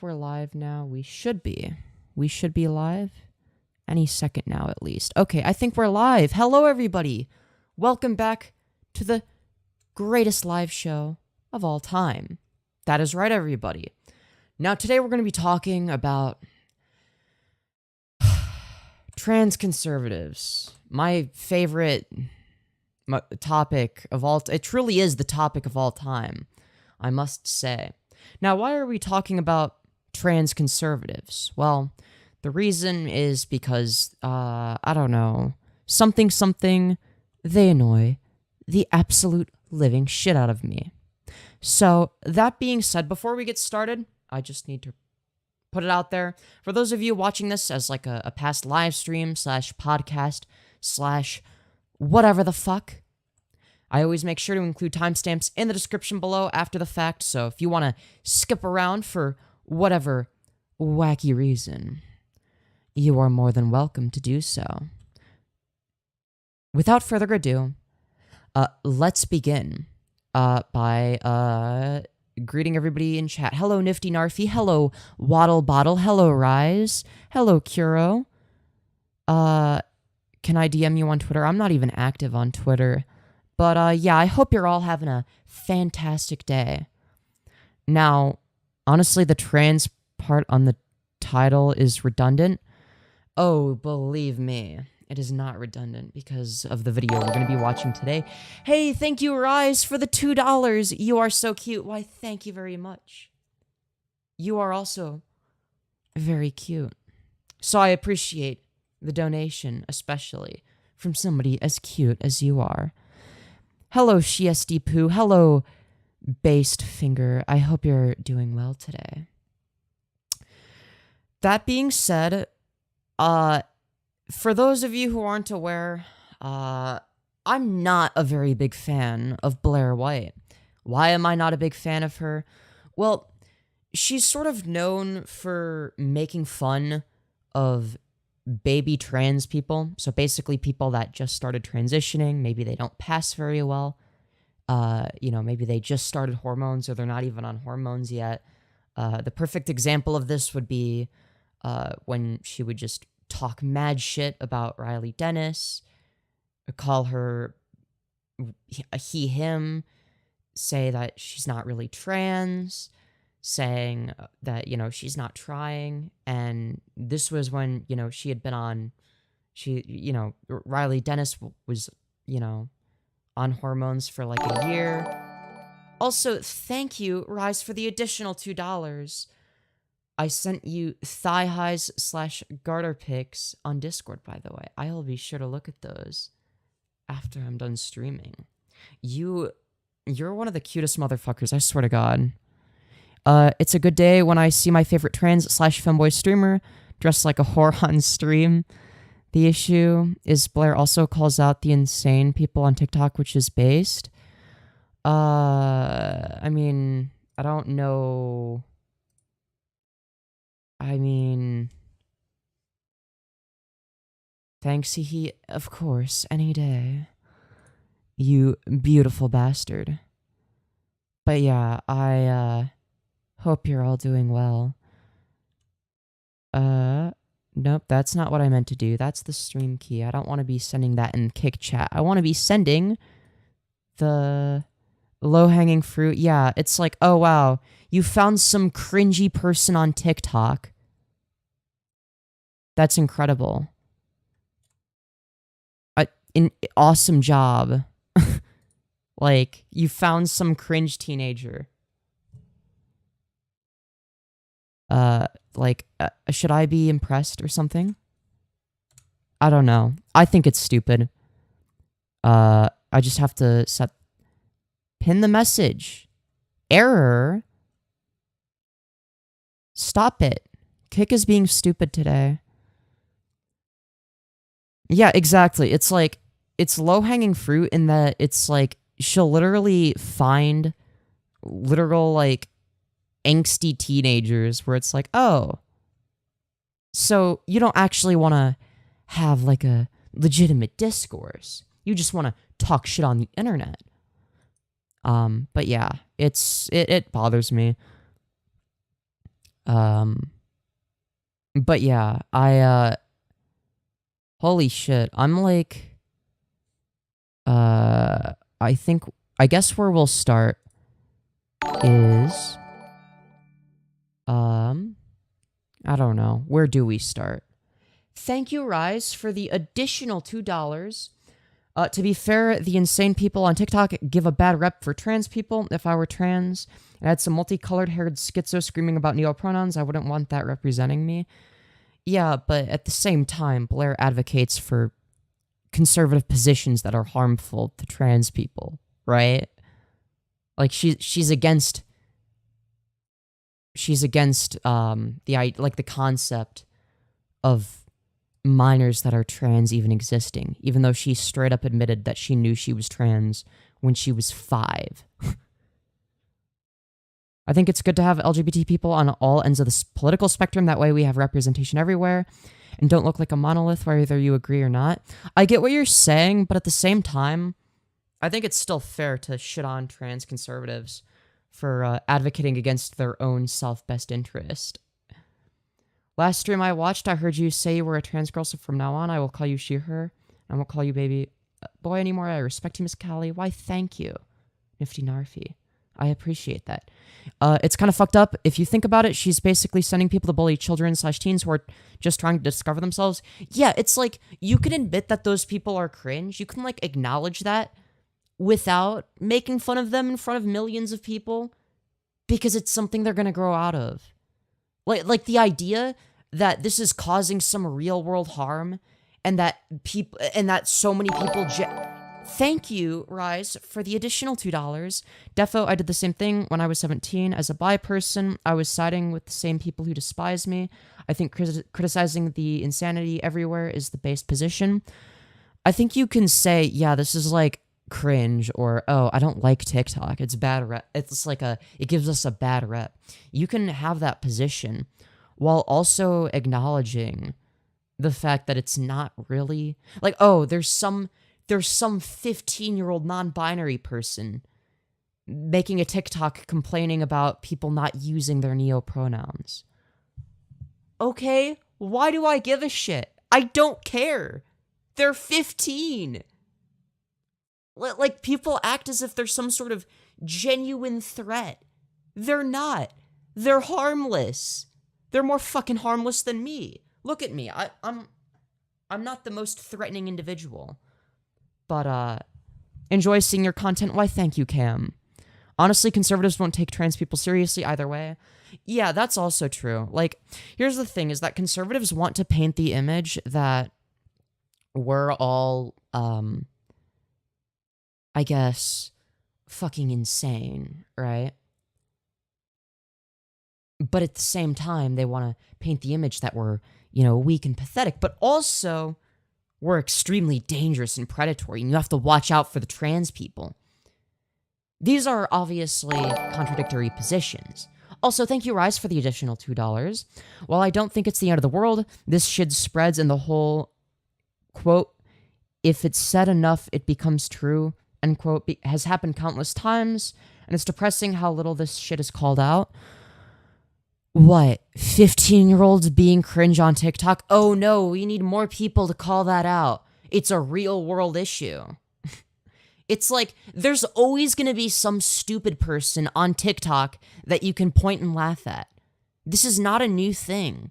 we're live now. We should be. We should be live any second now, at least. Okay, I think we're live. Hello, everybody. Welcome back to the greatest live show of all time. That is right, everybody. Now, today we're going to be talking about trans conservatives. My favorite topic of all. It truly is the topic of all time, I must say. Now, why are we talking about trans conservatives? Well, the reason is because, I don't know, something, they annoy the absolute living shit out of me. So, that being said, before we get started, I just need to put it out there. For those of you watching this as like a past live stream / podcast / whatever the fuck, I always make sure to include timestamps in the description below after the fact, so if you want to skip around for whatever wacky reason, you are more than welcome to do so. Without further ado, let's begin by greeting everybody in chat. Hello, Nifty Narfy. Hello, Waddle Bottle. Hello, Rise. Hello, Kuro. Can I DM you on Twitter? I'm not even active on Twitter. But, yeah, I hope you're all having a fantastic day. Now, honestly, the trans part on the title is redundant. Oh, believe me, it is not redundant because of the video we're going to be watching today. Hey, thank you, Rise, for the $2. You are so cute. Why, thank you very much. You are also very cute. So I appreciate the donation, especially from somebody as cute as you are. Hello, Shiesty Poo. Hello, Based Finger. I hope you're doing well today. That being said, for those of you who aren't aware, I'm not a very big fan of Blaire White. Why am I not a big fan of her? Well, she's sort of known for making fun of baby trans people. So basically people that just started transitioning, maybe they don't pass very well. Maybe they just started hormones or they're not even on hormones yet. The perfect example of this would be when she would just talk mad shit about Riley Dennis, call her he, him, say that she's not really trans, saying that, she's not trying. And this was when, she had been on, Riley Dennis was, on hormones for like a year. Also, thank you, Rise, for the additional $2. I sent you thigh highs / garter pics on Discord, by the way. I'll be sure to look at those after I'm done streaming. You're one of the cutest motherfuckers, I swear to God. It's a good day when I see my favorite trans / femboy streamer dressed like a whore on stream. The issue is Blaire also calls out the insane people on TikTok, which is based. I don't know. Thanks, he, of course, any day. You beautiful bastard. But yeah, I, hope you're all doing well. Nope, that's not what I meant to do. That's the stream key. I don't want to be sending that in kick chat. I want to be sending the low-hanging fruit. Yeah, it's like, oh wow, you found some cringy person on TikTok. That's incredible. Awesome job. Like, you found some cringe teenager. Should I be impressed or something? I don't know. I think it's stupid. I just have to pin the message. Error. Stop it. Kick is being stupid today. Yeah, exactly. It's like, it's low-hanging fruit in that it's like, she'll literally find literal, like, angsty teenagers where it's like, oh, so you don't actually want to have like a legitimate discourse. You just want to talk shit on the internet. But yeah, it bothers me. But yeah, holy shit, I'm like, I guess where we'll start is, I don't know. Where do we start? Thank you, Rise, for the additional $2. To be fair, the insane people on TikTok give a bad rep for trans people. If I were trans and had some multicolored haired schizo screaming about neopronouns, I wouldn't want that representing me. Yeah, but at the same time, Blaire advocates for conservative positions that are harmful to trans people, right? Like she's against the concept of minors that are trans even existing, even though she straight up admitted that she knew she was trans when she was 5. I think it's good to have LGBT people on all ends of the political spectrum. That way we have representation everywhere and don't look like a monolith whether you agree or not. I get what you're saying, but at the same time, I think it's still fair to shit on trans conservatives for advocating against their own self-best interest. Last stream I watched, I heard you say you were a trans girl, so from now on, I will call you she, her. I won't call you baby boy anymore. I respect you, Miss Kali. Why, thank you, Nifty Narfi. I appreciate that. It's kind of fucked up. If you think about it, she's basically sending people to bully children/teens who are just trying to discover themselves. Yeah, it's like, you can admit that those people are cringe. You can, like, acknowledge that without making fun of them in front of millions of people because it's something they're going to grow out of. Like the idea that this is causing some real world harm and that so many people Thank you, Rise, for the additional $2. Defo, I did the same thing when I was 17. As a bi person, I was siding with the same people who despise me. I think criticizing the insanity everywhere is the base position. I think you can say, yeah, this is like cringe, or, oh, I don't like TikTok. It's bad rep. It's like it gives us a bad rep. You can have that position while also acknowledging the fact that it's not really like, oh, there's some 15-year-old non-binary person making a TikTok complaining about people not using their neopronouns. Okay, why do I give a shit? I don't care. They're 15. Like, people act as if they're some sort of genuine threat. They're not. They're harmless. They're more fucking harmless than me. Look at me. I'm not the most threatening individual. But, enjoy seeing your content. Why, thank you, Cam. Honestly, conservatives won't take trans people seriously either way. Yeah, that's also true. Like, here's the thing, is that conservatives want to paint the image that we're all, I guess, fucking insane, right? But at the same time, they want to paint the image that we're, weak and pathetic, but also we're extremely dangerous and predatory, and you have to watch out for the trans people. These are obviously contradictory positions. Also, thank you, Rise, for the additional $2. While I don't think it's the end of the world, this shit spreads and the whole, quote, if it's said enough, it becomes true, end quote, has happened countless times, and it's depressing how little this shit is called out. What? 15-year-olds being cringe on TikTok? Oh no, we need more people to call that out. It's a real world issue. It's like, there's always gonna be some stupid person on TikTok that you can point and laugh at. This is not a new thing.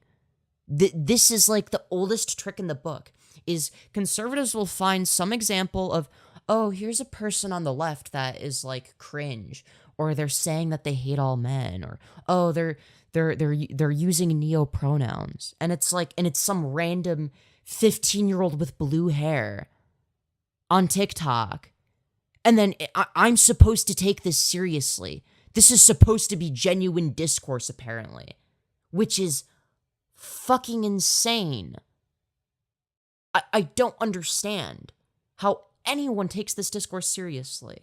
This is like the oldest trick in the book, is conservatives will find some example of, oh, here's a person on the left that is like cringe, or they're saying that they hate all men, or, oh, they're using neopronouns, and it's like, and it's some random 15-year-old with blue hair on TikTok, and then I'm supposed to take this seriously. This is supposed to be genuine discourse, apparently, which is fucking insane. I don't understand how anyone takes this discourse seriously.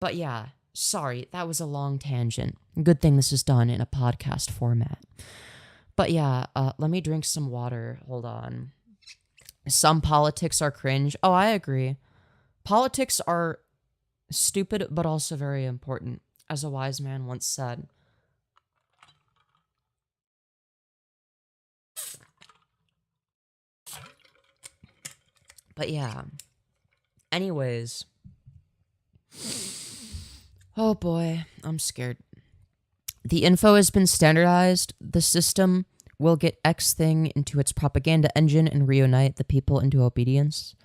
But yeah, sorry, that was a long tangent. Good thing this is done in a podcast format. But yeah, let me drink some water. Hold on. Some politics are cringe. Oh, I agree. Politics are stupid, but also very important, as a wise man once said. But yeah. Anyways. Oh boy, I'm scared. The info has been standardized. The system will get X thing into its propaganda engine and reunite the people into obedience.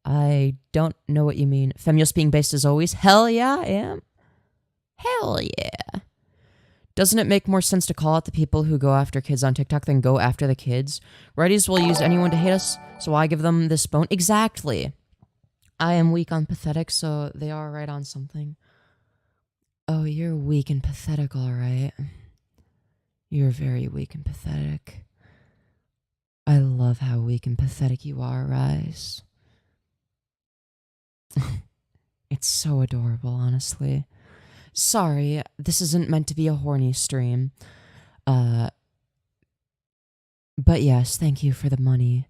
I don't know what you mean. Femyoz being based as always? Hell yeah, I am. Hell yeah. Doesn't it make more sense to call out the people who go after kids on TikTok than go after the kids? Righties will use anyone to hate us, so I give them this bone. Exactly. I am weak on pathetic, so they are right on something. Oh, you're weak and pathetic, alright. You're very weak and pathetic. I love how weak and pathetic you are, Rise. It's so adorable, honestly. Sorry, this isn't meant to be a horny stream. But yes, thank you for the money.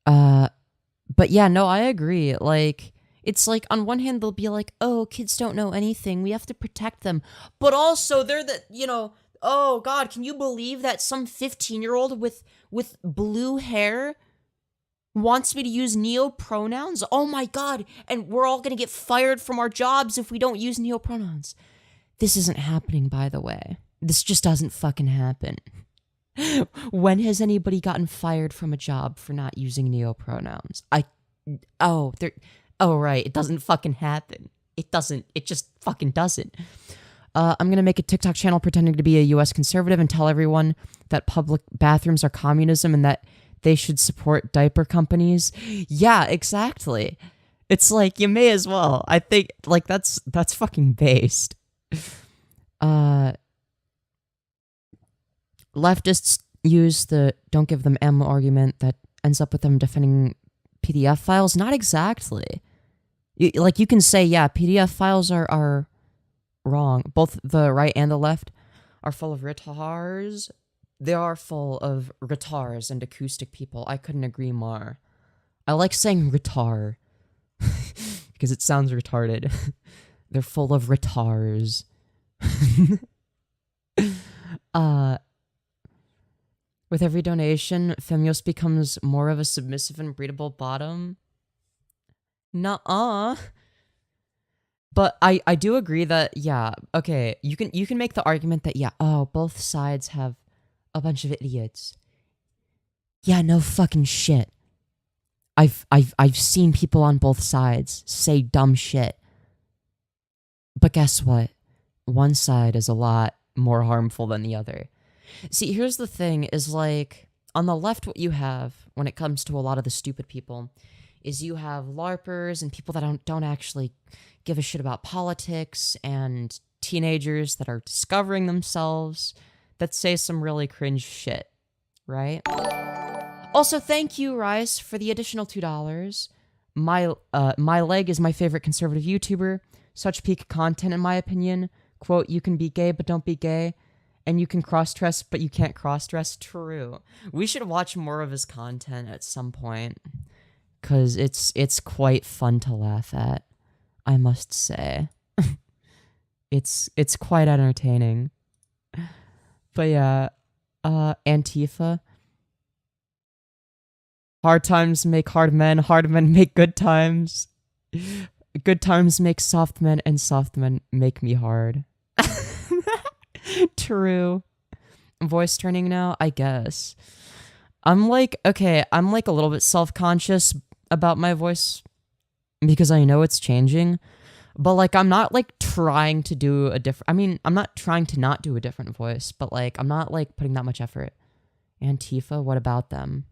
But yeah, no, I agree. Like, it's like, on one hand, they'll be like, oh, kids don't know anything. We have to protect them. But also, they're the, you know, oh, God, can you believe that some 15-year-old with blue hair wants me to use neo-pronouns? Oh, my God. And we're all going to get fired from our jobs if we don't use neo-pronouns. This isn't happening, by the way. This just doesn't fucking happen. When has anybody gotten fired from a job for not using neo-pronouns? Oh, right. It doesn't fucking happen. It doesn't. It just fucking doesn't. I'm going to make a TikTok channel pretending to be a U.S. conservative and tell everyone that public bathrooms are communism and that they should support diaper companies. Yeah, exactly. It's like, you may as well. I think, like, that's fucking based. Leftists use the don't give them ammo argument that ends up with them defending PDF files. Not exactly. You can say, yeah, PDF files are wrong. Both the right and the left are full of retards. They are full of retards and acoustic people. I couldn't agree more. I like saying retard because it sounds retarded. They're full of retards. With every donation, Femyoz becomes more of a submissive and breedable bottom. Nuh-uh. But I do agree that, yeah, okay, you can make the argument that, yeah, oh, both sides have a bunch of idiots. Yeah, no fucking shit. I've seen people on both sides say dumb shit. But guess what? One side is a lot more harmful than the other. See, here's the thing, is like, on the left, what you have, when it comes to a lot of the stupid people, is you have LARPers and people that don't actually give a shit about politics, and teenagers that are discovering themselves, that say some really cringe shit, right? Also, thank you, Rise, for the additional $2. My leg is my favorite conservative YouTuber. Such peak content, in my opinion. Quote, you can be gay, but don't be gay. And you can cross-dress, but you can't cross-dress. True. We should watch more of his content at some point. Because it's quite fun to laugh at, I must say. It's quite entertaining. But yeah, Antifa. Hard times make hard men make good times. Good times make soft men, and soft men make me hard. True. Voice turning now, I guess. I'm like a little bit self-conscious about my voice because I know it's changing, but like I'm not like trying to do a different, I mean, I'm not trying to not do a different voice, but like I'm not like putting that much effort. Antifa, what about them?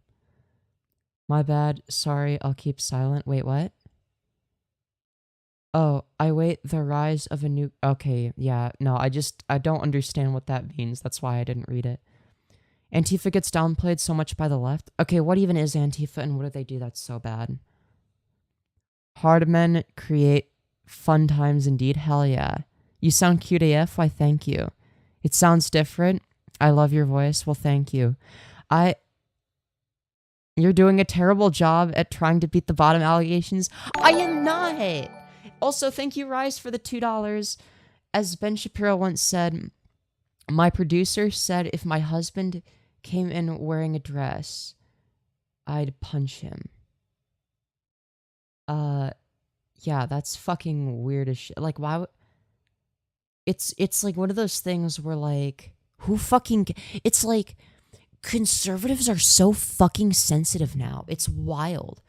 My bad, sorry, I'll keep silent. Wait, what? Oh, I wait the rise of a new... Okay, yeah, no, I don't understand what that means. That's why I didn't read it. Antifa gets downplayed so much by the left. Okay, what even is Antifa and what do they do that's so bad? Hard men create fun times indeed. Hell yeah. You sound cute AF. Why, thank you. It sounds different. I love your voice. Well, thank you. You're doing a terrible job at trying to beat the bottom allegations. I am not! Also, thank you, Rise, for the $2. As Ben Shapiro once said, my producer said if my husband came in wearing a dress, I'd punch him. Yeah, that's fucking weird as shit. Like, why would... It's like one of those things where, like, who fucking... It's like, conservatives are so fucking sensitive now. It's wild.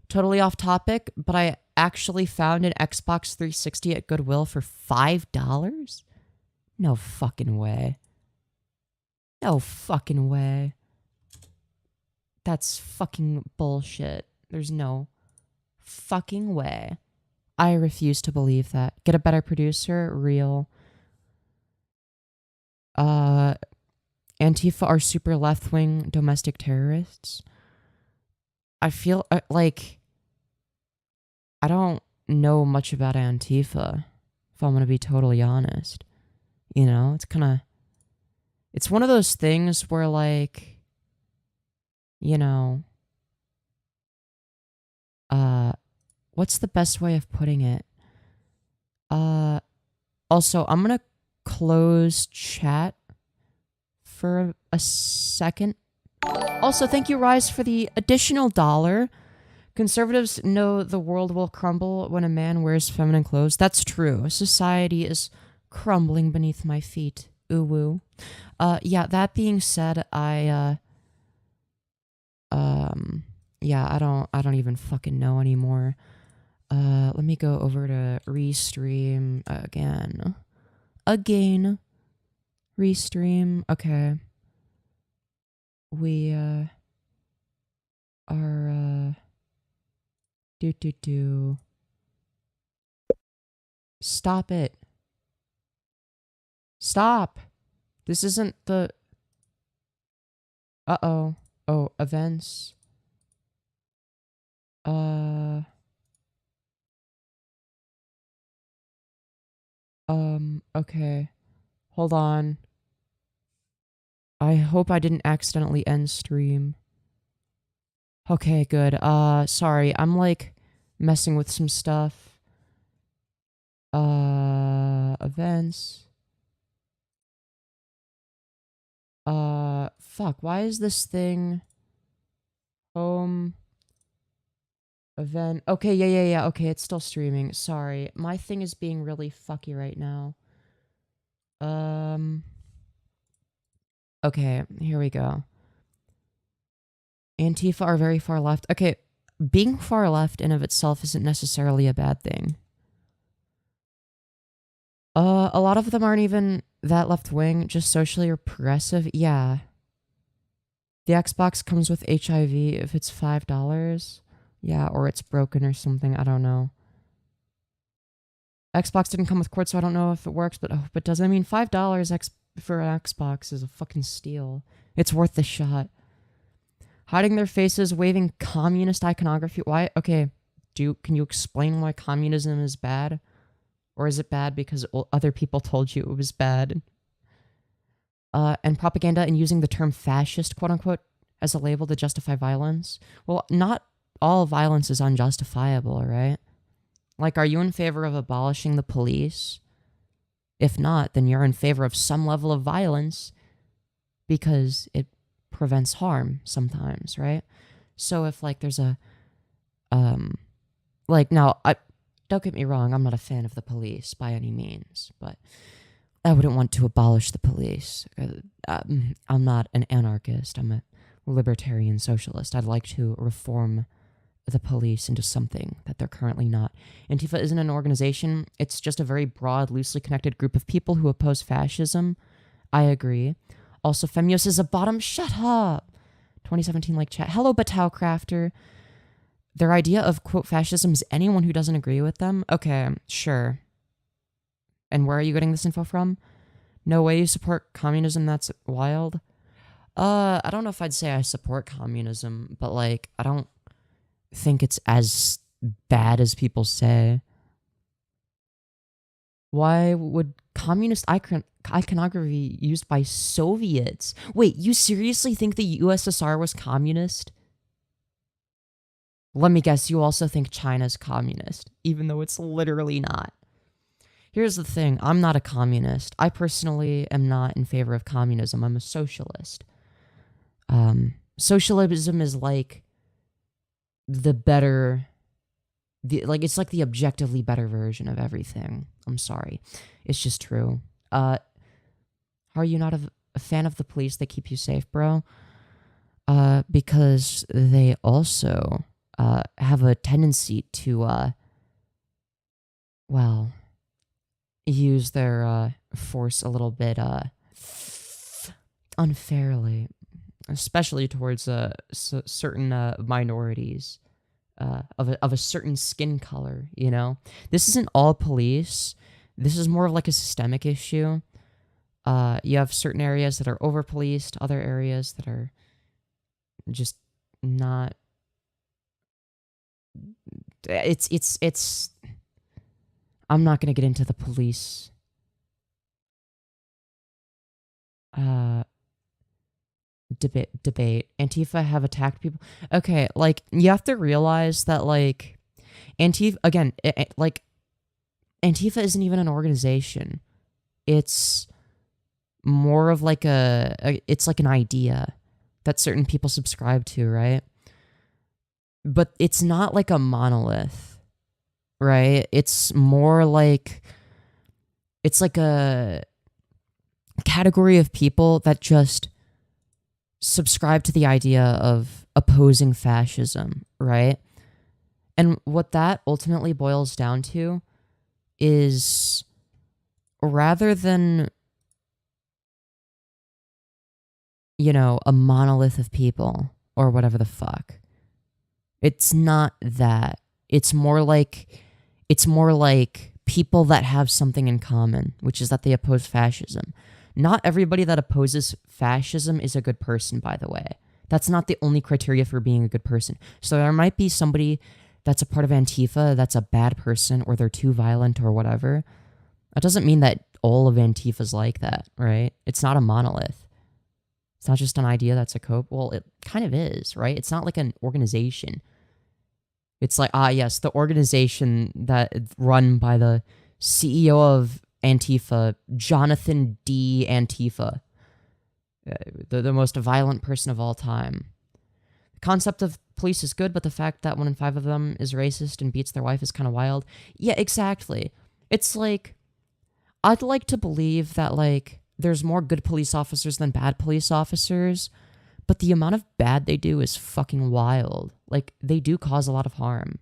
Totally off topic, but I actually found an Xbox 360 at Goodwill for $5? No fucking way. No fucking way. That's fucking bullshit. There's no fucking way. I refuse to believe that. Get a better producer? Real. Antifa are super left-wing domestic terrorists. I feel like I don't know much about Antifa, if I'm going to be totally honest. You know, it's kind of... It's one of those things where, like, you know... what's the best way of putting it? Also, I'm going to close chat for a second. Also, thank you, Rise, for the additional $1. Conservatives know the world will crumble when a man wears feminine clothes. That's true. Society is crumbling beneath my feet. Ooh woo. Yeah, that being said, yeah, I don't even fucking know anymore. Let me go over to Restream again. Restream. Okay. We are Stop it. Stop. This isn't the... Uh-oh. Oh, events. Okay. Hold on. I hope I didn't accidentally end stream. Okay, good. Sorry. I'm, like, messing with some stuff. Events. Fuck. Why is this thing... Home... Event. Okay, yeah. Okay, it's still streaming. Sorry. My thing is being really fucky right now. Okay, here we go. Antifa are very far left. Okay, being far left in of itself isn't necessarily a bad thing. A lot of them aren't even that left-wing, just socially or progressive. Yeah. The Xbox comes with HIV if it's $5. Yeah, or it's broken or something. I don't know. Xbox didn't come with cords, so I don't know if it works, but does it? I mean, $5 for an Xbox is a fucking steal. It's worth the shot. Hiding their faces, waving communist iconography. Why? Okay, can you explain why communism is bad? Or is it bad because other people told you it was bad? And propaganda and using the term fascist, quote unquote, as a label to justify violence. Well, not all violence is unjustifiable, right? Like, are you in favor of abolishing the police? If not, then you're in favor of some level of violence because it prevents harm sometimes, right? So if, like, there's a, like, now, don't get me wrong, I'm not a fan of the police by any means, but I wouldn't want to abolish the police. I'm not an anarchist. I'm a libertarian socialist. I'd like to reform the police into something that they're currently not. Antifa isn't an organization. It's just a very broad, loosely connected group of people who oppose fascism. I agree. Also, Femyoz is a bottom. Shut up. 2017 like chat. Hello, Batau Crafter. Their idea of, quote, fascism is anyone who doesn't agree with them. Okay, sure. And where are you getting this info from? No way you support communism, that's wild. I don't know if I'd say I support communism, but, like, I don't think it's as bad as people say. Why would communist iconography used by Soviets? Wait, you seriously think the USSR was communist? Let me guess, you also think China's communist, even though it's literally not. Here's the thing, I'm not a communist. I personally am not in favor of communism. I'm a socialist. Socialism is like the better it's like the objectively better version of everything. I'm sorry. It's just true. How are you not a fan of the police? They keep you safe, bro? Because they also have a tendency to well, use their force a little bit unfairly, especially towards certain minorities of a certain skin color, you know? This isn't all police. This is more of like a systemic issue. You have certain areas that are over-policed, other areas that are just not... It's... I'm not going to get into the police debate. Antifa have attacked people. Okay, like, you have to realize that, like, Antifa, again, like, Antifa isn't even an organization. It's more of like it's like an idea that certain people subscribe to, right? But it's not like a monolith, right? It's more like, it's like a category of people that just subscribe to the idea of opposing fascism, right? And what that ultimately boils down to is, rather than, you know, a monolith of people or whatever the fuck, it's not that. It's more like people that have something in common, which is that they oppose fascism. Not everybody that opposes fascism is a good person, by the way. That's not the only criteria for being a good person. So there might be somebody that's a part of Antifa that's a bad person, or they're too violent or whatever. That doesn't mean that all of Antifa's like that, right? It's not a monolith. It's not just an idea that's a cope. Well, it kind of is, right? It's not like an organization. It's like, yes, the organization that run by the CEO of Antifa, Jonathan D. Antifa, the most violent person of all time. The concept of police is good, but the fact that 1 in 5 of them is racist and beats their wife is kind of wild. Yeah, exactly. It's like, I'd like to believe that, like, there's more good police officers than bad police officers, but the amount of bad they do is fucking wild. Like, they do cause a lot of harm.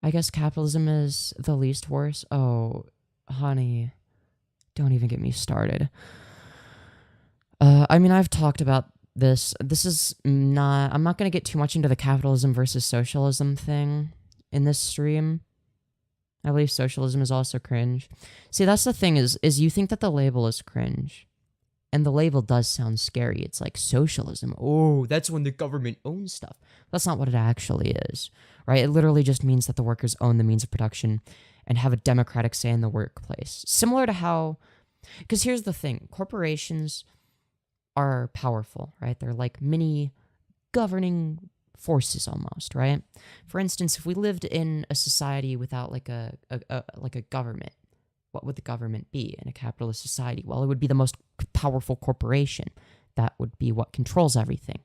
I guess capitalism is the least worst. Oh, honey, don't even get me started. I mean, I've talked about this. I'm not going to get too much into the capitalism versus socialism thing in this stream. I believe socialism is also cringe. See, that's the thing is you think that the label is cringe. And the label does sound scary. It's like socialism. Oh, that's when the government owns stuff. That's not what it actually is, right? It literally just means that the workers own the means of production and have a democratic say in the workplace. Similar to how, because here's the thing, corporations are powerful, right? They're like mini governing forces almost, right? For instance, if we lived in a society without like a government, what would the government be in a capitalist society? Well, it would be the most powerful corporation. That would be what controls everything,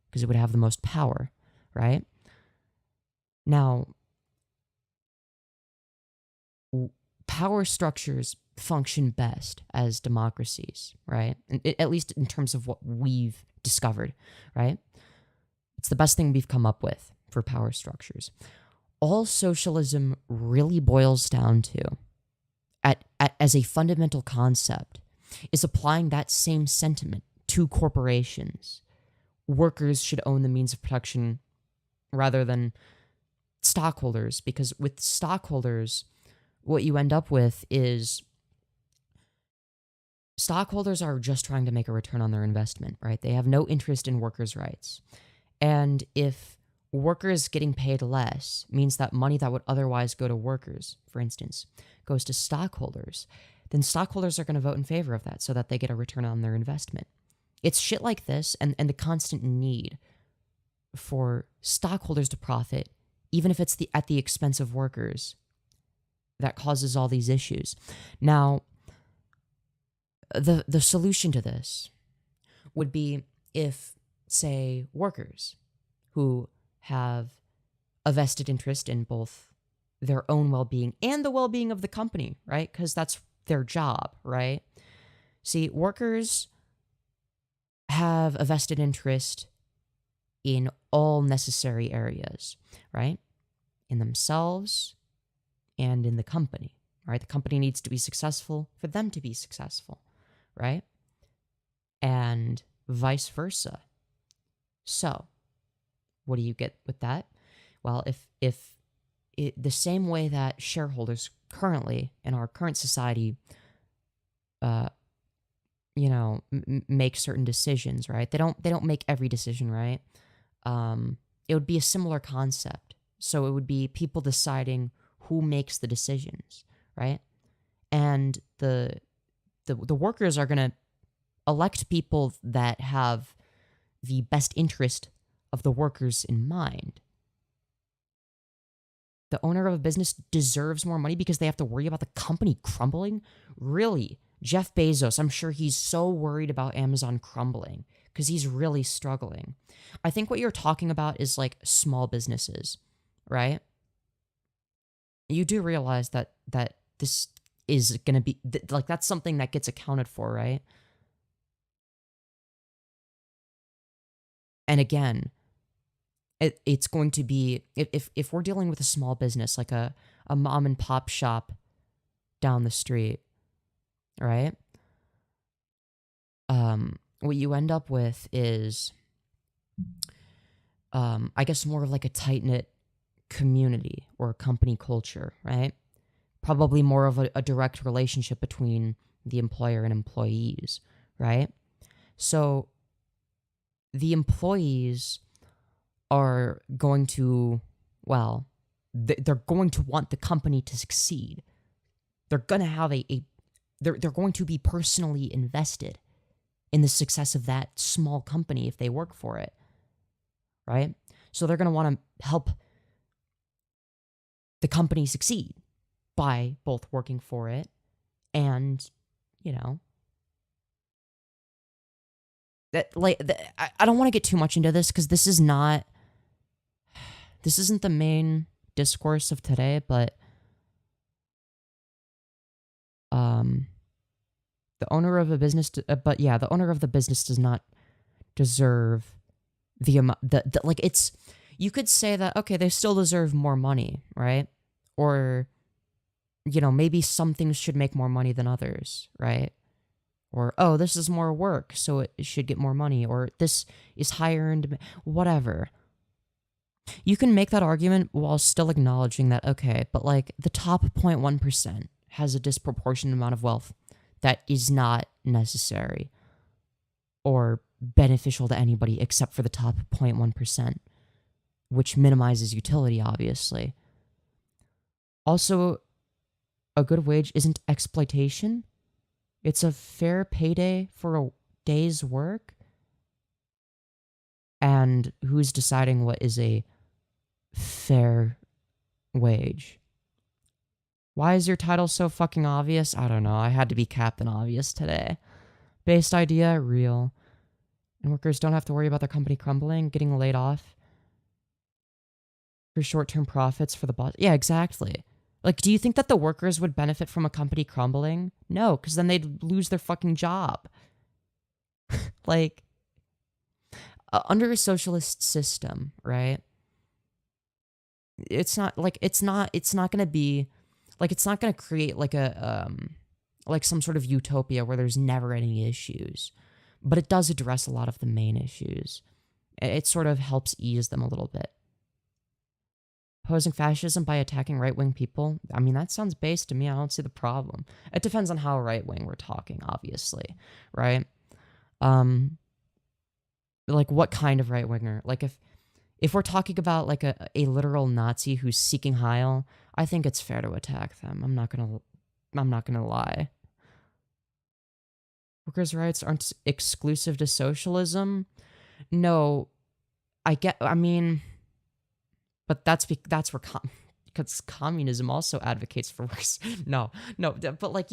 because it would have the most power, right? Now, power structures function best as democracies, right? At least in terms of what we've discovered, right? It's the best thing we've come up with for power structures. All socialism really boils down to, as a fundamental concept, is applying that same sentiment to corporations. Workers should own the means of production rather than stockholders, because with stockholders, what you end up with is stockholders are just trying to make a return on their investment, right? They have no interest in workers' rights. And if workers getting paid less means that money that would otherwise go to workers, for instance, goes to stockholders, then stockholders are going to vote in favor of that so that they get a return on their investment. It's shit like this and the constant need for stockholders to profit, even if it's at the expense of workers, that causes all these issues. Now, the solution to this would be if, say, workers who have a vested interest in both their own well-being and the well-being of the company, right? Because that's their job, right? See, workers have a vested interest in all necessary areas, right? In themselves and in the company, right? The company needs to be successful for them to be successful, right? And vice versa. So, what do you get with that? Well, if the same way that shareholders currently in our current society, make certain decisions, right? They don't make every decision, right? It would be a similar concept. So it would be people deciding who makes the decisions, right? And the workers are gonna elect people that have the best interest of the workers in mind. The owner of a business deserves more money because they have to worry about the company crumbling? Really? Jeff Bezos, I'm sure he's so worried about Amazon crumbling because he's really struggling. I think what you're talking about is like small businesses, right? You do realize that this is going to be, like, that's something that gets accounted for, right? And again, it's going to be, if we're dealing with a small business, like a mom and pop shop down the street, right? What you end up with is, I guess, more of like a tight-knit community or a company culture, right? Probably more of a direct relationship between the employer and employees, right? So the employees are going to, well, they're going to want the company to succeed. They're going to have they're going to be personally invested in the success of that small company if they work for it, right? So they're going to want to help the company succeed by both working for it and, I don't want to get too much into this because this isn't the main discourse of today, but the owner of a business, the owner of the business does not deserve the amount, you could say that, okay, they still deserve more money, right? Or, maybe some things should make more money than others, right? Or, oh, this is more work, so it should get more money, or this is higher in demand, whatever. You can make that argument while still acknowledging that, okay, but like the top 0.1% has a disproportionate amount of wealth that is not necessary or beneficial to anybody except for the top 0.1%, which minimizes utility, obviously. Also, a good wage isn't exploitation. It's a fair payday for a day's work. And who's deciding what is a fair wage? Why is your title so fucking obvious? I don't know. I had to be Captain Obvious today. Based idea, real. And workers don't have to worry about their company crumbling, getting laid off for short-term profits for the boss. Yeah, exactly. Like, do you think that the workers would benefit from a company crumbling? No, because then they'd lose their fucking job. Like, under a socialist system, right? It's not going to be, like, it's not going to create like like some sort of utopia where there's never any issues, but it does address a lot of the main issues. It sort of helps ease them a little bit. Opposing fascism by attacking right-wing people, I mean, that sounds base to me. I don't see the problem. It depends on how right-wing we're talking, obviously, right? Like, what kind of right-winger? Like, if we're talking about like a literal Nazi who's seeking Heil, I think it's fair to attack them. I'm not gonna lie. Workers' rights aren't exclusive to socialism. No, I mean, but that's where because communism also advocates for workers. No, but like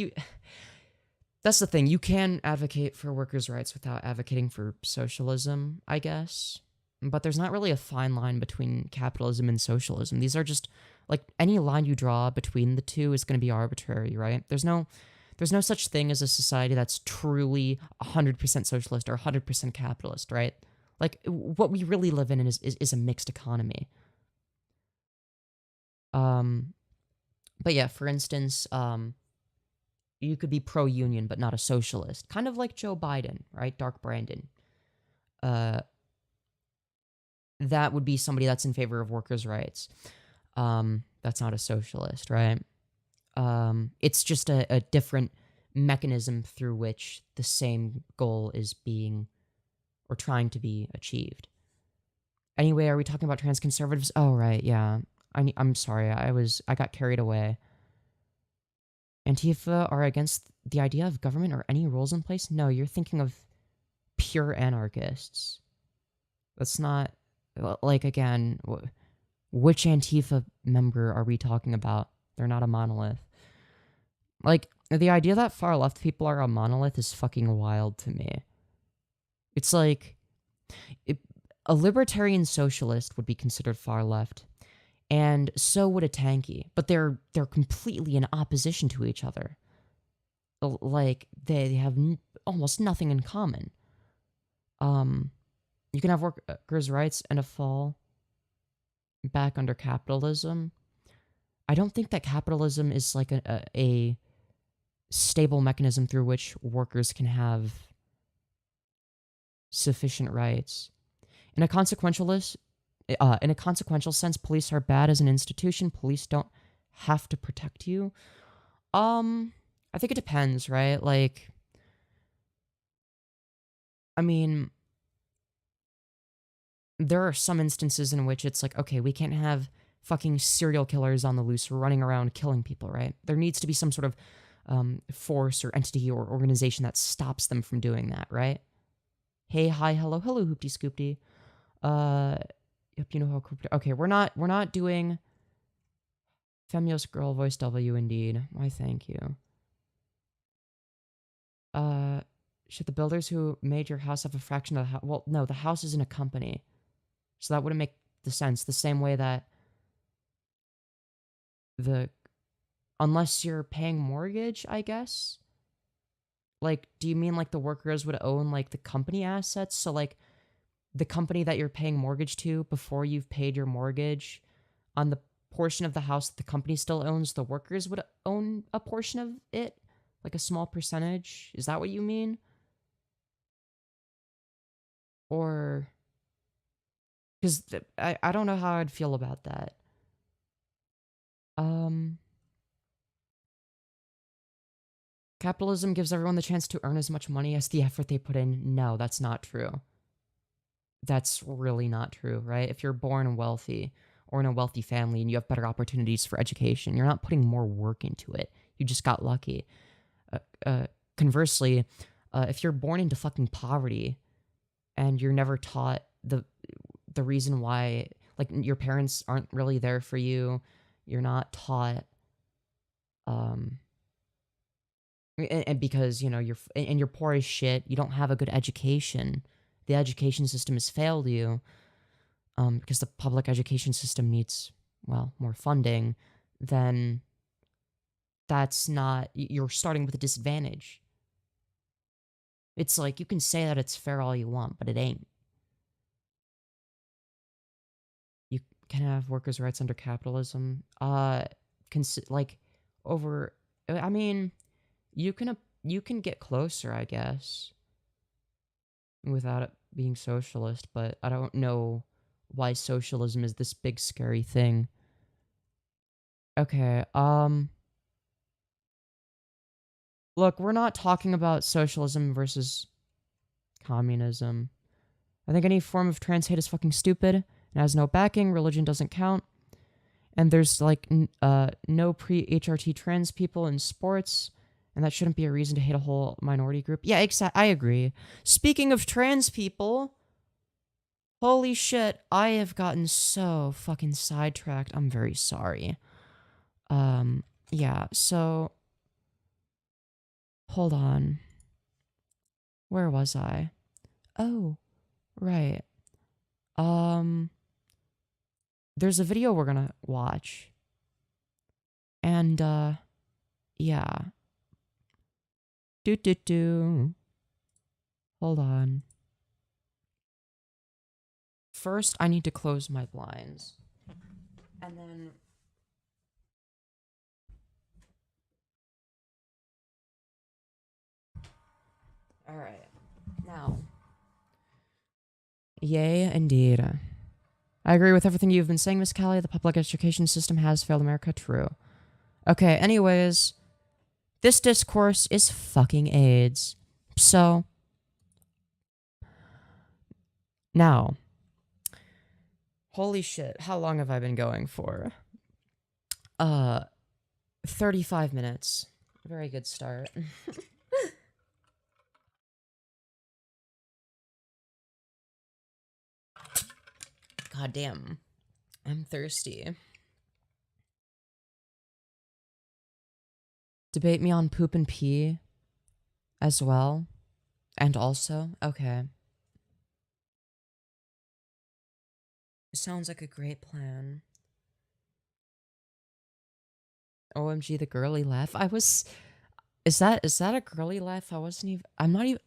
that's the thing. You can advocate for workers' rights without advocating for socialism, I guess. But there's not really a fine line between capitalism and socialism. These are just like any line you draw between the two is going to be arbitrary, right? There's no such thing as a society that's truly 100% socialist or 100% capitalist, right? Like what we really live in is a mixed economy. But yeah, for instance, you could be pro-union but not a socialist, kind of like Joe Biden, right? Dark Brandon. That would be somebody that's in favor of workers' rights. That's not a socialist, right? It's just a different mechanism through which the same goal is being or trying to be achieved. Anyway, are we talking about trans conservatives? Oh, right, yeah. I'm sorry, I got carried away. Antifa are against the idea of government or any rules in place? No, you're thinking of pure anarchists. That's not, like, again, which Antifa member are we talking about? They're not a monolith. Like, the idea that far left people are a monolith is fucking wild to me. It's like, a libertarian socialist would be considered far left, and so would a tanky, but they're completely in opposition to each other. Like, they have almost nothing in common. You can have workers' rights and a fall back under capitalism. I don't think that capitalism is like a stable mechanism through which workers can have sufficient rights. In a consequential sense, police are bad as an institution. Police don't have to protect you. I think it depends, right? Like, I mean, there are some instances in which it's like, okay, we can't have fucking serial killers on the loose running around killing people, right? There needs to be some sort of force or entity or organization that stops them from doing that, right? Hey, hi, hello, hoopty scoopty. Yep, you know how. Okay, we're not doing Femyoz girl voice W indeed. Why, thank you. Should the builders who made your house have a fraction of the house? Well, no, the house is in a company, so that wouldn't make the sense. The same way that unless you're paying mortgage, I guess. Like, do you mean like the workers would own like the company assets? So like the company that you're paying mortgage to before you've paid your mortgage on the portion of the house that the company still owns, the workers would own a portion of it, like a small percentage. Is that what you mean? Or because I don't know how I'd feel about that. Capitalism gives everyone the chance to earn as much money as the effort they put in. No, that's not true. That's really not true, right? If you're born wealthy or in a wealthy family and you have better opportunities for education, you're not putting more work into it. You just got lucky. Conversely, if you're born into fucking poverty and you're never taught the reason why, like, your parents aren't really there for you, you're not taught, and because, you know, you're poor as shit, you don't have a good education, the education system has failed you, because the public education system needs, well, more funding, then that's not, you're starting with a disadvantage. It's like, you can say that it's fair all you want, but it ain't. You can have workers' rights under capitalism. Like, over, I mean, you can get closer, I guess, without it being socialist, but I don't know why socialism is this big scary thing. Okay, look, we're not talking about socialism versus communism. I think any form of trans hate is fucking stupid and has no backing. Religion doesn't count. And there's like no pre-HRT trans people in sports, and that shouldn't be a reason to hate a whole minority group. Yeah, I agree. Speaking of trans people, holy shit, I have gotten so fucking sidetracked. I'm very sorry. Yeah, so hold on. Where was I? Oh, right. There's a video we're gonna watch. And, yeah. Hold on. First, I need to close my blinds. And then... Alright. Now. Yay, indeed. I agree with everything you've been saying, Miss Kali. The public education system has failed America. True. Okay, anyways. This discourse is fucking AIDS. So. Now. Holy shit. How long have I been going for? 35 minutes. Very good start. God damn. I'm thirsty. Debate me on poop and pee as well. And also, okay. Sounds like a great plan. OMG, the girly laugh. Is that a girly laugh? I'm not even,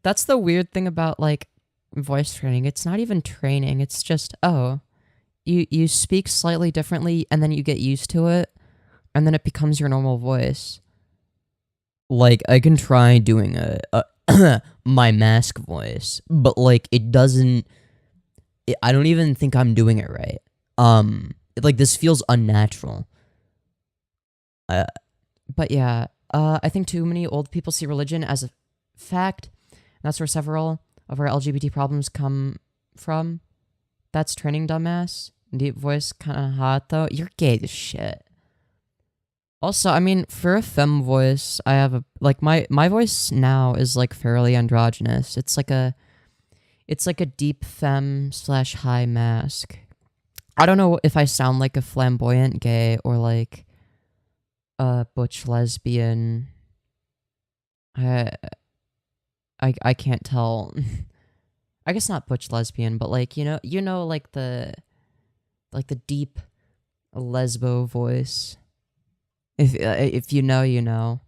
that's the weird thing about, like, voice training. It's not even training. It's just, oh, you speak slightly differently and then you get used to it and then it becomes your normal voice. Like, I can try doing my mask voice, but, like, it doesn't, I don't even think I'm doing it right. Like, this feels unnatural. But yeah, I think too many old people see religion as a fact. That's where several of our LGBT problems come from. That's training, dumbass. Deep voice, kinda hot, though. You're gay as shit. Also, I mean, for a femme voice, I have a, like, my voice now is, like, fairly androgynous. It's like a deep femme / high mask. I don't know if I sound like a flamboyant gay or, like, a butch lesbian. I can't tell. I guess not butch lesbian, but, like, you know, like the deep lesbo voice. If you know, you know.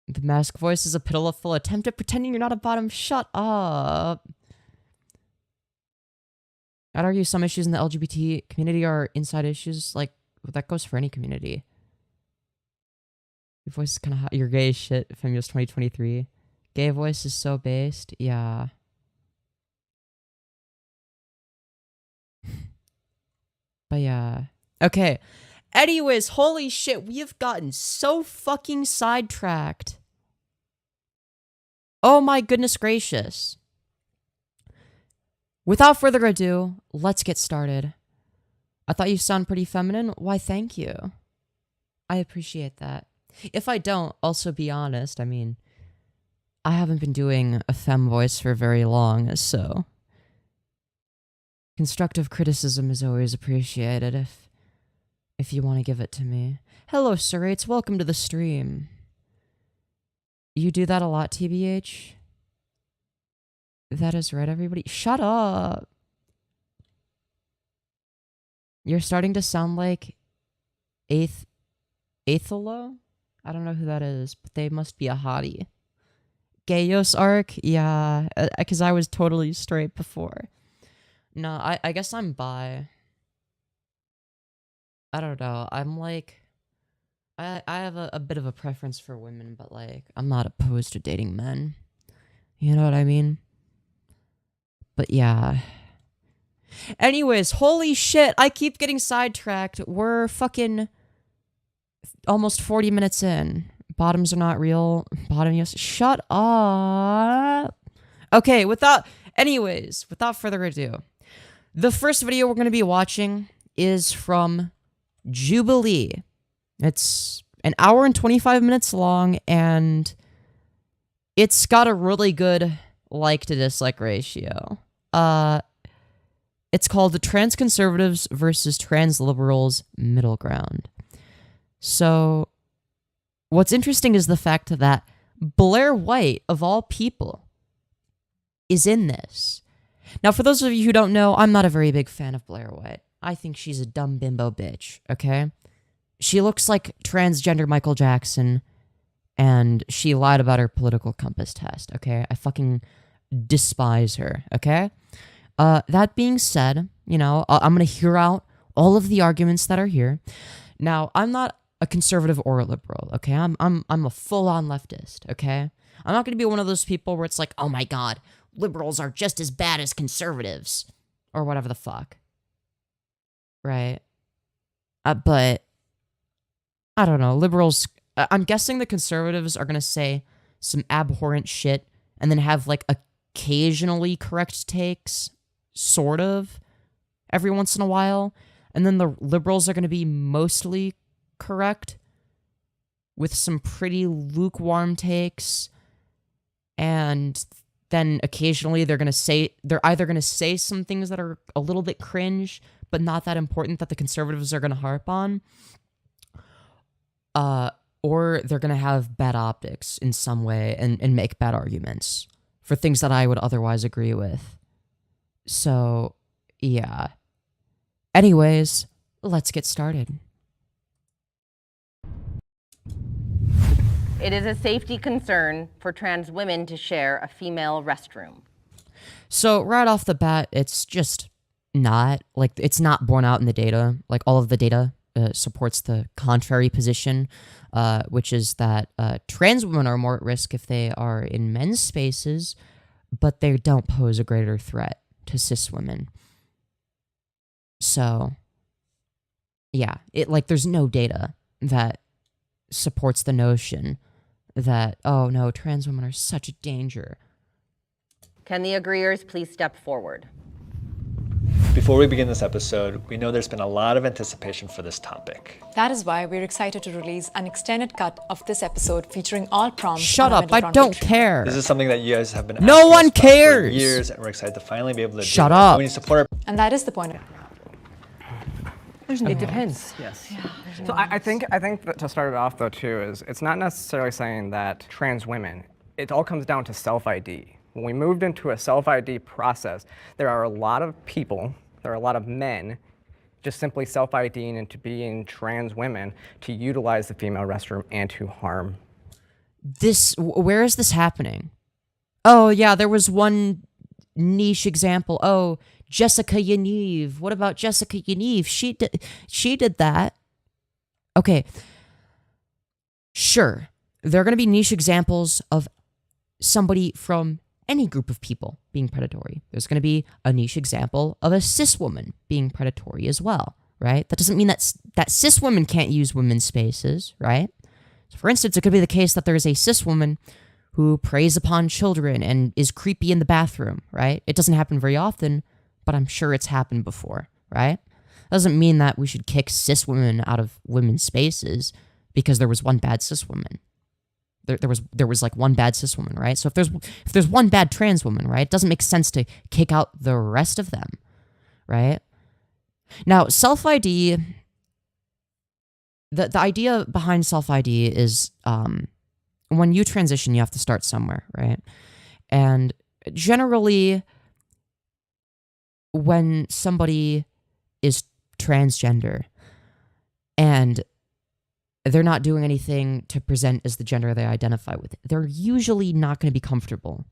The mask voice is a pitiful attempt at pretending you're not a bottom. Shut up. I'd argue some issues in the LGBT community are inside issues. Like, that goes for any community. Your voice is kind of hot. You're gay as shit. Femyoz 2023. Gay voice is so based. Yeah. But yeah. Okay. Anyways, holy shit, we have gotten so fucking sidetracked. Oh my goodness gracious. Without further ado, let's get started. I thought you sound pretty feminine. Why, thank you. I appreciate that. If I don't, also be honest, I mean, I haven't been doing a femme voice for very long, so constructive criticism is always appreciated if you want to give it to me. Hello, Sirates. Welcome to the stream. You do that a lot, TBH? That is right, everybody. Shut up. You're starting to sound like Aethelo? I don't know who that is, but they must be a hottie. Gayos arc? Yeah, because I was totally straight before. No, I guess I'm bi. I don't know. I'm like, I have a bit of a preference for women, but like, I'm not opposed to dating men. You know what I mean? But yeah. Anyways, holy shit, I keep getting sidetracked. We're fucking almost 40 minutes in. Bottoms are not real. Yes. Shut up. Okay, without further ado, the first video we're going to be watching is from Jubilee. It's an hour and 25 minutes long, and it's got a really good like to dislike ratio. It's called the Trans Conservatives versus Trans Liberals Middle Ground. So, what's interesting is the fact that Blaire White, of all people, is in this. Now, for those of you who don't know, I'm not a very big fan of Blaire White. I think she's a dumb bimbo bitch, okay? She looks like transgender Michael Jackson, and she lied about her political compass test, okay? I fucking despise her, okay? That being said, you know, I'm gonna hear out all of the arguments that are here. Now, I'm not a conservative or a liberal, okay? I'm a full-on leftist, okay? I'm not gonna be one of those people where it's like, oh my god, liberals are just as bad as conservatives, or whatever the fuck, right? But I don't know, liberals. I'm guessing the conservatives are gonna say some abhorrent shit and then have like occasionally correct takes, sort of, every once in a while, and then the liberals are gonna be mostly correct with some pretty lukewarm takes, and then occasionally they're either gonna say some things that are a little bit cringe but not that important that the conservatives are gonna harp on, or they're gonna have bad optics in some way and make bad arguments for things that I would otherwise agree with. So yeah, anyways, let's get started. It is a safety concern for trans women to share a female restroom. So right off the bat, it's just not, like, it's not borne out in the data. Like, all of the data supports the contrary position, which is that trans women are more at risk if they are in men's spaces, but they don't pose a greater threat to cis women. So, yeah, there's no data that supports the notion that, oh no, trans women are such a danger. Can the agreeers please step forward? Before we begin this episode, we know there's been a lot of anticipation for this topic. That is why we're excited to release an extended cut of this episode featuring all prompts. Shut up, I don't care. This is something that you guys have been no asking one us about cares for years, and we're excited to finally be able to Shut do it. up. When you support our And that is the point. It depends. Yes. So I think that to start it off though too is it's not necessarily saying that trans women. It all comes down to self-ID. When we moved into a self-ID process, there are a lot of people, there are a lot of men, just simply self-IDing into being trans women to utilize the female restroom and to harm. Where is this happening? Oh yeah, there was one niche example. Oh, Jessica Yaniv. What about Jessica Yaniv? She did that. Okay. Sure. There are going to be niche examples of somebody from any group of people being predatory. There's going to be a niche example of a cis woman being predatory as well, right? That doesn't mean that cis women can't use women's spaces, right? So for instance, it could be the case that there is a cis woman who preys upon children and is creepy in the bathroom, right? It doesn't happen very often, but I'm sure it's happened before, right? Doesn't mean that we should kick cis women out of women's spaces because there was one bad cis woman. There was like one bad cis woman, right? So if there's one bad trans woman, right, it doesn't make sense to kick out the rest of them, right? Now, self-ID, the idea behind self-ID is when you transition, you have to start somewhere, right? And generally, when somebody is transgender and they're not doing anything to present as the gender they identify with, they're usually not going to be comfortable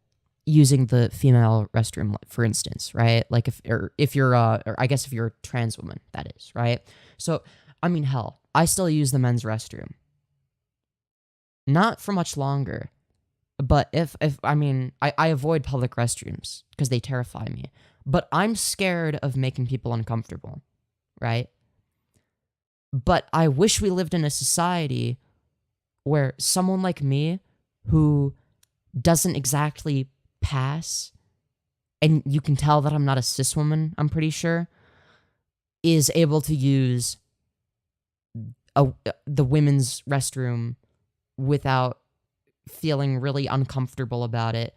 using the female restroom, for instance, right? Like if you're I guess if you're a trans woman, that is, right? So, I mean, hell, I still use the men's restroom. Not for much longer, but I avoid public restrooms because they terrify me. But I'm scared of making people uncomfortable, right? But I wish we lived in a society where someone like me, who doesn't exactly pass, and you can tell that I'm not a cis woman, I'm pretty sure, is able to use the women's restroom without feeling really uncomfortable about it.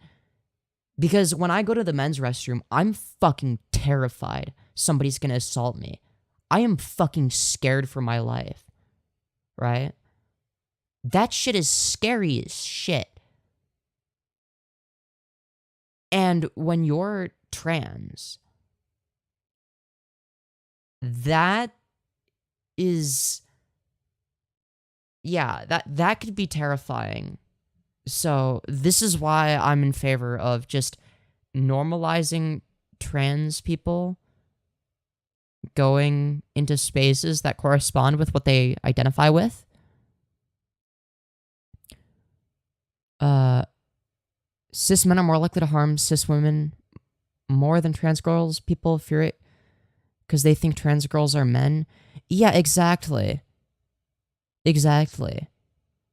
Because when I go to the men's restroom, I'm fucking terrified somebody's gonna assault me. I am fucking scared for my life, right? That shit is scary as shit. And when you're trans, that is, yeah, that could be terrifying. So this is why I'm in favor of just normalizing trans people going into spaces that correspond with what they identify with. Cis men are more likely to harm cis women more than trans girls. People fear it because they think trans girls are men. Yeah, exactly. Exactly.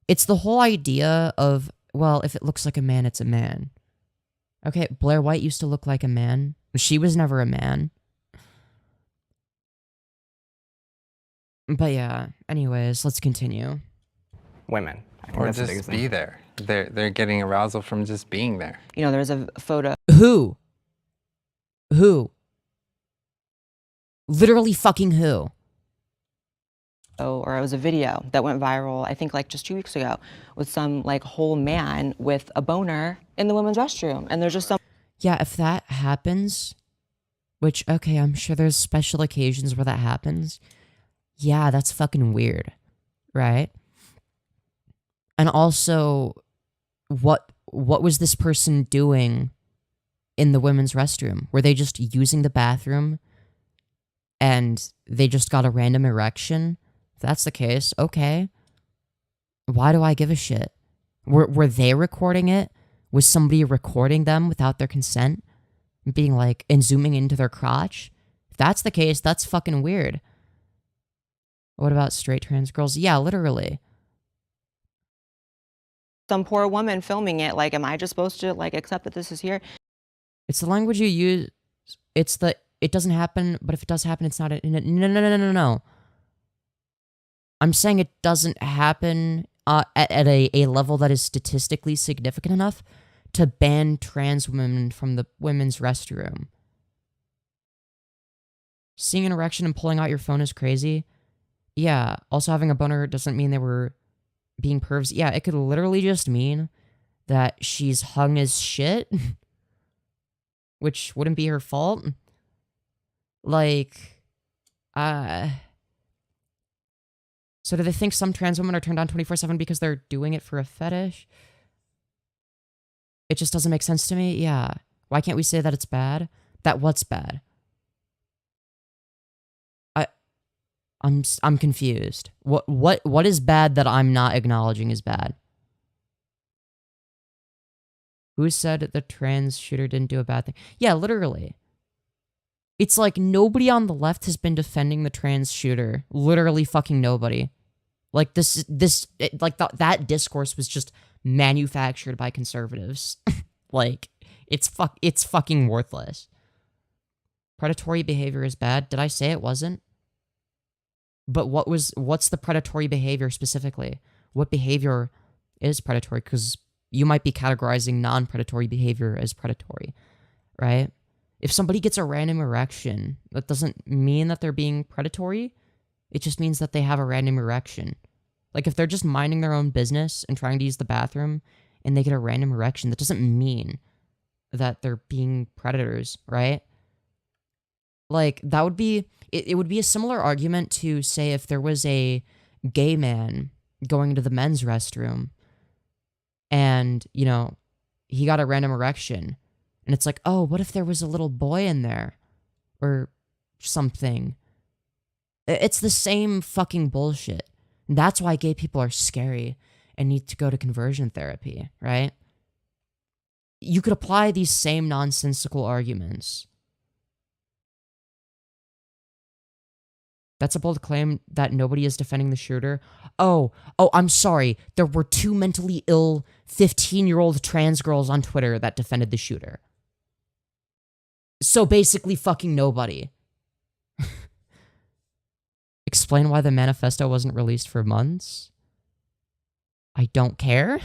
It's the whole idea of, well, if it looks like a man, it's a man. Okay, Blaire White used to look like a man. She was never a man. But yeah, anyways, let's continue. Women. I think Or that's the just biggest be thing. there. They're getting arousal from just being there. You know, there's a photo. Who? Literally fucking who? Or it was a video that went viral, I think like just 2 weeks ago, with some like whole man with a boner in the women's restroom. And there's just some. Yeah, if that happens, which, okay, I'm sure there's special occasions where that happens. Yeah, that's fucking weird, right? And also, what was this person doing in the women's restroom? Were they just using the bathroom and they just got a random erection? If that's the case, okay. Why do I give a shit? Were they recording it? Was somebody recording them without their consent? Being like, and zooming into their crotch? If that's the case, that's fucking weird. What about straight trans girls? Yeah, literally. Some poor woman filming it. Like, am I just supposed to like accept that this is here? It's the language you use. It's the, it doesn't happen, but if it does happen, it's not. No. I'm saying it doesn't happen at a level that is statistically significant enough to ban trans women from the women's restroom. Seeing an erection and pulling out your phone is crazy. Yeah, also having a boner doesn't mean they were being pervs. Yeah, it could literally just mean that she's hung as shit, which wouldn't be her fault. Like, so do they think some trans women are turned on 24/7 because they're doing it for a fetish? It just doesn't make sense to me. Yeah. Why can't we say that it's bad? That what's bad? I'm confused. What is bad that I'm not acknowledging is bad? Who said the trans shooter didn't do a bad thing? Yeah, literally. It's like nobody on the left has been defending the trans shooter. Literally fucking nobody. Like that discourse was just manufactured by conservatives. Like it's fucking worthless. Predatory behavior is bad. Did I say it wasn't? But what's the predatory behavior specifically? What behavior is predatory? Because you might be categorizing non-predatory behavior as predatory, right? If somebody gets a random erection, that doesn't mean that they're being predatory. It just means that they have a random erection. Like if they're just minding their own business and trying to use the bathroom and they get a random erection, that doesn't mean that they're being predators, right? Like that would be, it would be a similar argument to say if there was a gay man going into the men's restroom and, you know, he got a random erection and it's like, oh, what if there was a little boy in there or something? It's the same fucking bullshit. That's why gay people are scary and need to go to conversion therapy, right? You could apply these same nonsensical arguments. That's a bold claim that nobody is defending the shooter. Oh, I'm sorry. There were 2 mentally ill 15-year-old trans girls on Twitter that defended the shooter. So basically fucking nobody. Explain why the manifesto wasn't released for months? I don't care.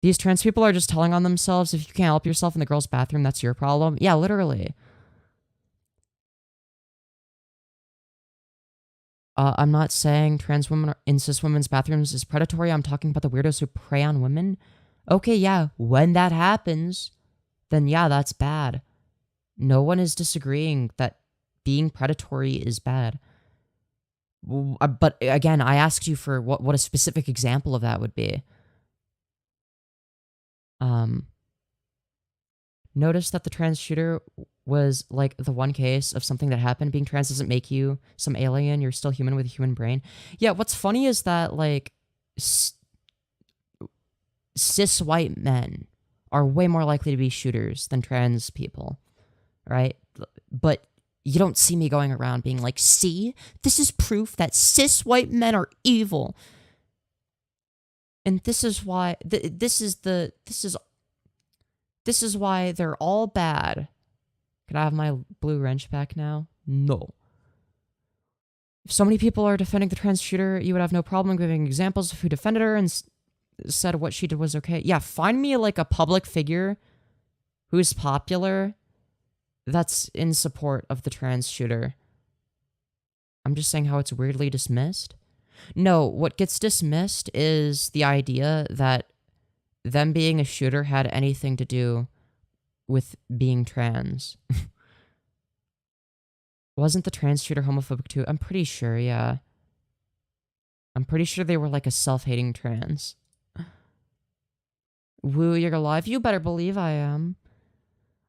These trans people are just telling on themselves. If you can't help yourself in the girls' bathroom, that's your problem. Yeah, literally. I'm not saying trans women in cis women's bathrooms is predatory. I'm talking about the weirdos who prey on women. Okay, yeah, when that happens, then yeah, that's bad. No one is disagreeing that being predatory is bad. But again, I asked you for what a specific example of that would be. Notice that the trans shooter was like the one case of something that happened. Being trans doesn't make you some alien. You're still human with a human brain. Yeah, what's funny is that like cis white men are way more likely to be shooters than trans people, right? But you don't see me going around being like, see, this is proof that cis white men are evil. And this is why this is why they're all bad. Can I have my blue wrench back now? No. If so many people are defending the trans shooter, you would have no problem giving examples of who defended her and said what she did was okay. Yeah, find me like a public figure who's popular that's in support of the trans shooter. I'm just saying how it's weirdly dismissed. No, what gets dismissed is the idea that them being a shooter had anything to do with being trans. Wasn't the trans shooter homophobic too? I'm pretty sure, yeah. I'm pretty sure they were like a self-hating trans. Woo, you're alive? You better believe I am.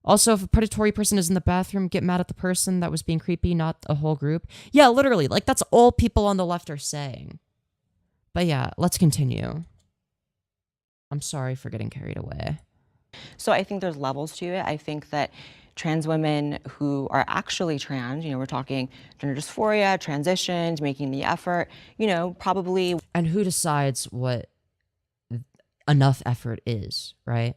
Also, if a predatory person is in the bathroom, get mad at the person that was being creepy, not a whole group. Yeah, literally, like that's all people on the left are saying. But yeah, let's continue. I'm sorry for getting carried away. So I think there's levels to it. I think that trans women who are actually trans, we're talking gender dysphoria, transitions, making the effort, probably. And who decides what enough effort is, right?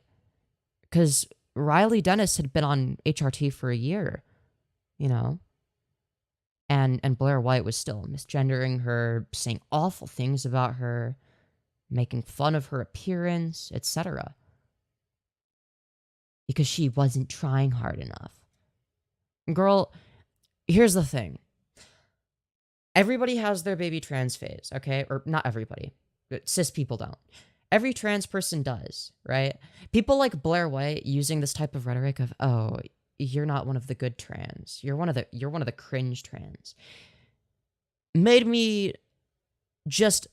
Because Riley Dennis had been on HRT for a year, and Blaire White was still misgendering her, saying awful things about her, making fun of her appearance, etc. Because she wasn't trying hard enough. Girl, here's the thing. Everybody has their baby trans phase, okay? Or not everybody. Cis people don't. Every trans person does, right? People like Blaire White using this type of rhetoric of, oh, you're not one of the good trans. You're one of the cringe trans. Made me just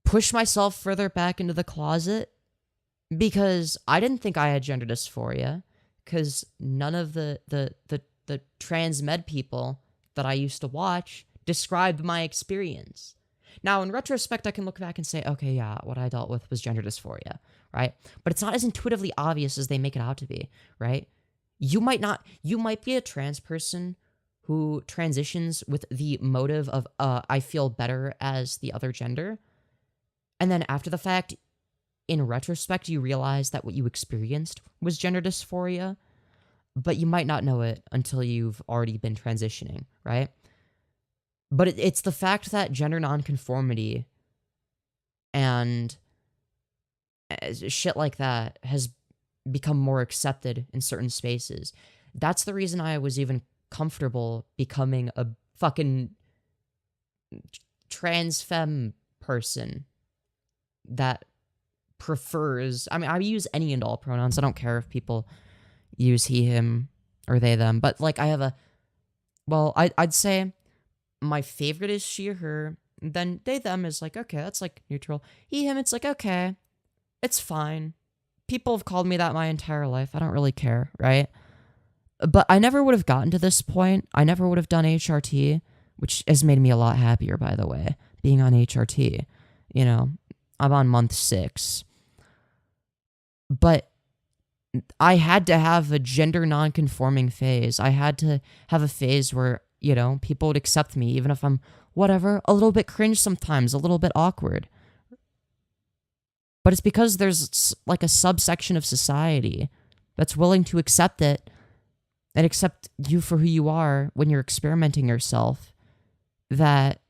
push myself further back into the closet because I didn't think I had gender dysphoria because none of the trans med people that I used to watch described my experience. Now, in retrospect, I can look back and say, okay, yeah, what I dealt with was gender dysphoria, right? But it's not as intuitively obvious as they make it out to be, right? You might be a trans person who transitions with the motive of, I feel better as the other gender. And then after the fact, in retrospect, you realize that what you experienced was gender dysphoria, but you might not know it until you've already been transitioning, right? But it's the fact that gender nonconformity and shit like that has become more accepted in certain spaces. That's the reason I was even comfortable becoming a fucking trans femme person that prefers, I use any and all pronouns. I don't care if people use he, him, or they, them. But like I'd say my favorite is she or her. Then they, them is like, okay, that's like neutral. He, him, it's like, okay, it's fine. People have called me that my entire life. I don't really care, right? But I never would have gotten to this point. I never would have done HRT, which has made me a lot happier, by the way, being on HRT. I'm on month 6. But I had to have a gender non-conforming phase. I had to have a phase where, people would accept me, even if I'm, whatever, a little bit cringe sometimes, a little bit awkward. But it's because there's like a subsection of society that's willing to accept it and accept you for who you are when you're experimenting yourself that,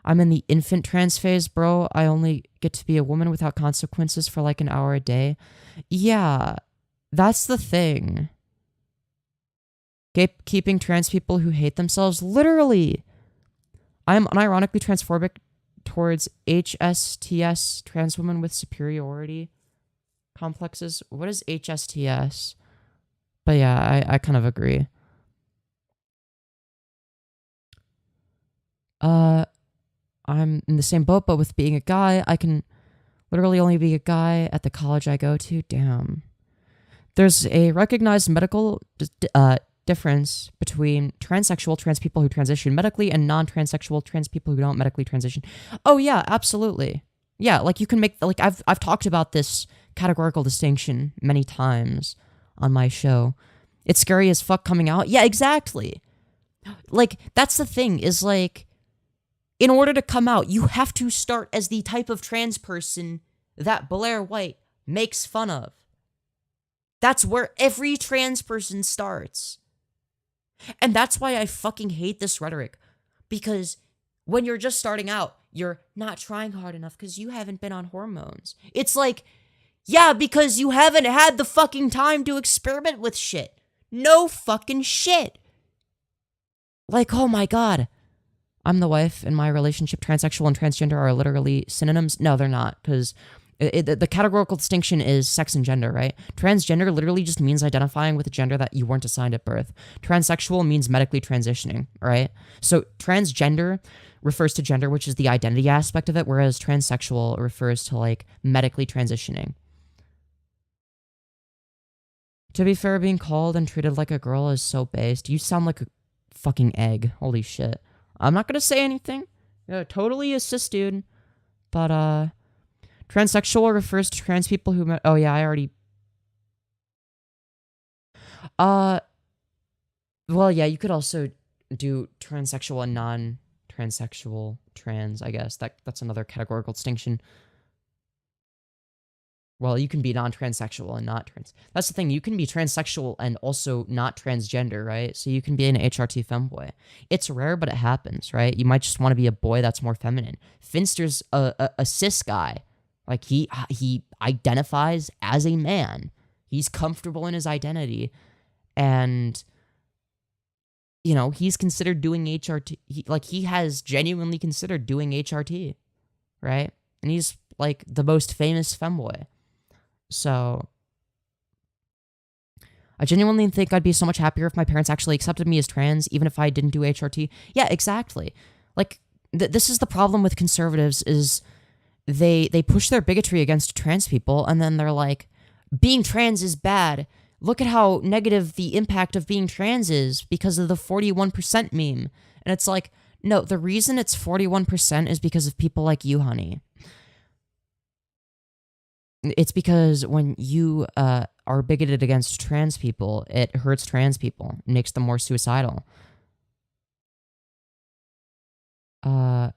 I'm in the infant trans phase, bro. I only get to be a woman without consequences for like an hour a day. Yeah, that's the thing. Keeping trans people who hate themselves, literally. I'm unironically transphobic towards HSTS, trans women with superiority complexes. What is HSTS? But yeah, I kind of agree. I'm in the same boat, but with being a guy, I can literally only be a guy at the college I go to. Damn. There's a recognized medical difference between transsexual trans people who transition medically and non-transsexual trans people who don't medically transition. Oh yeah, absolutely. Yeah, like you can make, like I've talked about this categorical distinction many times on my show. It's scary as fuck coming out. Yeah, exactly. Like, that's the thing, is like, in order to come out, you have to start as the type of trans person that Blaire White makes fun of. That's where every trans person starts. And that's why I fucking hate this rhetoric. Because when you're just starting out, you're not trying hard enough because you haven't been on hormones. It's like, yeah, because you haven't had the fucking time to experiment with shit. No fucking shit. Like, oh my god. I'm the wife. In my relationship, transsexual and transgender are literally synonyms. No, they're not, because the categorical distinction is sex and gender, right? Transgender literally just means identifying with a gender that you weren't assigned at birth. Transsexual means medically transitioning, right? So transgender refers to gender, which is the identity aspect of it, whereas transsexual refers to, like, medically transitioning. To be fair, being called and treated like a girl is so based. You sound like a fucking egg. Holy shit. I'm not gonna say anything. Yeah, totally a cis dude. But, transsexual refers to trans people who... Oh, yeah, I already... Well, yeah, you could also do transsexual and non-transsexual trans, I guess. That's another categorical distinction. Well, you can be non-transsexual and not trans. That's the thing. You can be transsexual and also not transgender, right? So you can be an HRT femboy. It's rare, but it happens, right? You might just want to be a boy that's more feminine. Finster's a cis guy. Like, he identifies as a man. He's comfortable in his identity. And, you know, he's considered doing HRT. He has genuinely considered doing HRT, right? And he's, like, the most famous femboy. So, I genuinely think I'd be so much happier if my parents actually accepted me as trans, even if I didn't do HRT. Yeah, exactly. Like, this is the problem with conservatives, is they push their bigotry against trans people, and then they're like, being trans is bad. Look at how negative the impact of being trans is because of the 41% meme. And it's like, no, the reason it's 41% is because of people like you, honey. It's because when you are bigoted against trans people, it hurts trans people. It makes them more suicidal. Why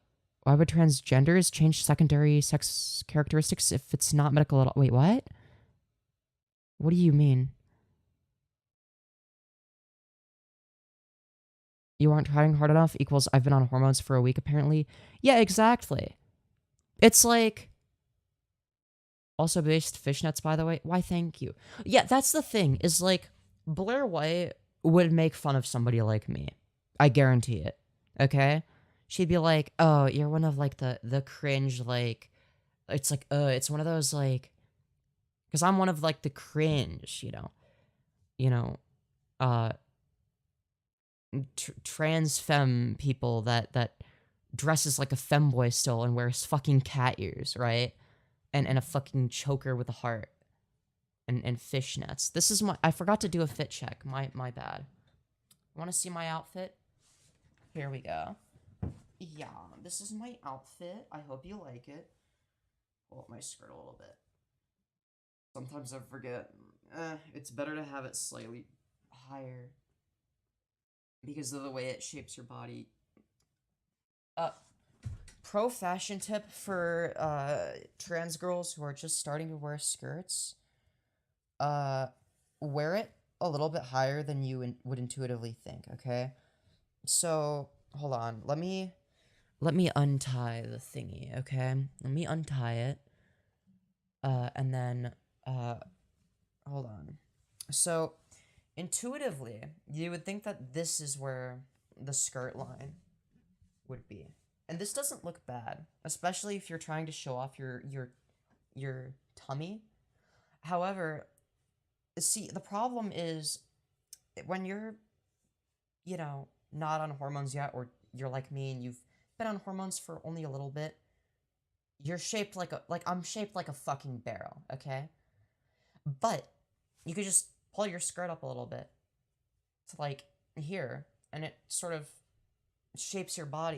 would transgenders change secondary sex characteristics if it's not medical at all? Wait, what? What do you mean? You aren't trying hard enough equals I've been on hormones for a week, apparently. Yeah, exactly. It's like... Also based fishnets, by the way. Why, thank you. Yeah, that's the thing, is like, Blaire White would make fun of somebody like me. I guarantee it. Okay? She'd be like, oh, you're one of, like, the cringe, like... It's like, it's one of those, like... Because I'm one of, like, the cringe, you know? Trans femme people that dresses like a femboy still and wears fucking cat ears, right? And a fucking choker with a heart. And fishnets. This is my... I forgot to do a fit check. My bad. Want to see my outfit? Here we go. Yeah, this is my outfit. I hope you like it. Pull up my skirt a little bit. Sometimes I forget. It's better to have it slightly higher. Because of the way it shapes your body. Pro fashion tip for trans girls who are just starting to wear skirts. Wear it a little bit higher than you would intuitively think, okay? So, hold on. Let me untie the thingy, okay? Let me untie it. And then, hold on. So, intuitively, you would think that this is where the skirt line would be. And this doesn't look bad, especially if you're trying to show off your tummy. However, see, the problem is when you're, you know, not on hormones yet, or you're like me and you've been on hormones for only a little bit, you're shaped like I'm shaped like a fucking barrel, okay? But you could just pull your skirt up a little bit to like here, and it sort of shapes your body